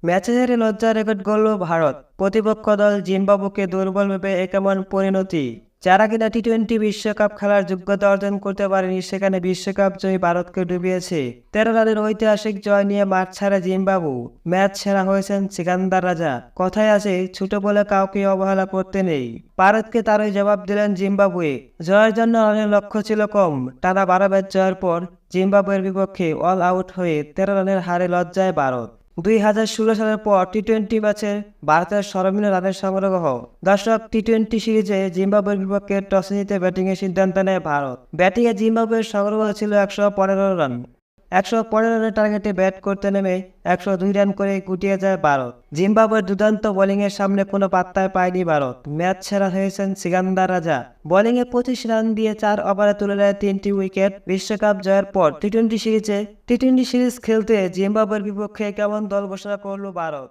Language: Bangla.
ম্যাচে হেরে লজ্জার রেকর্ড গড়ল ভারত। প্রতিপক্ষ দল জিম্বাবুকে দুর্বল ভেবে এ কেমন পরিণতি। যারা কিনা টি-20 বিশ্বকাপ খেলার যোগ্যতা অর্জন করতে পারেনি, সেখানে বিশ্বকাপ জয়ী ভারতকে ডুবিয়েছে। 13 রানের ঐতিহাসিক জয় নিয়ে মাঠ ছাড়ে জিম্বাবু। ম্যাচ সেরা হয়েছেন সিকান্দার রাজা। কথায় আছে, ছোট বলে কাউকে অবহেলা করতে নেই। ভারতকে তারই জবাব দিলেন জিম্বাবুয়ে। জয়ের জন্য রানের লক্ষ্য ছিল কম। টানা 12 ম্যাচ জয়ের পর জিম্বাবুয়ের বিপক্ষে অল আউট হয়ে 13 রানের হারে লজ্জায় ভারত। 2016 সালের পর টি-20 ম্যাচে ভারতের সর্বনিম্ন রানের সংগ্রহ। দর্শক, টি-20 সিরিজে জিম্বাবুয়ের বিপক্ষে টসে জিতে ব্যাটিংয়ের সিদ্ধান্ত নেয় ভারত। ব্যাটিংয়ে জিম্বাবুয়ের সংগ্রহ ছিল 115 রান। 115 রানের টার্গেটে ব্যাট করতে নেমে 102 রান করে গুটিয়ে যায় ভারত। জিম্বাবুয়ের দুর্দান্ত বোলিংয়ের সামনে কোনো পাত্তাই পায়নি ভারত। ম্যাচ সেরা হয়েছেন সিকান্দার রাজা। বোলিংয়ে 25 রান দিয়ে 4 ওভারে তুলে নেয় 3টি উইকেট। বিশ্বকাপ জয়ের পর টি-20 সিরিজ খেলতে জিম্বাবুয়ের বিপক্ষে কেমন দল ঘোষণা করল ভারত।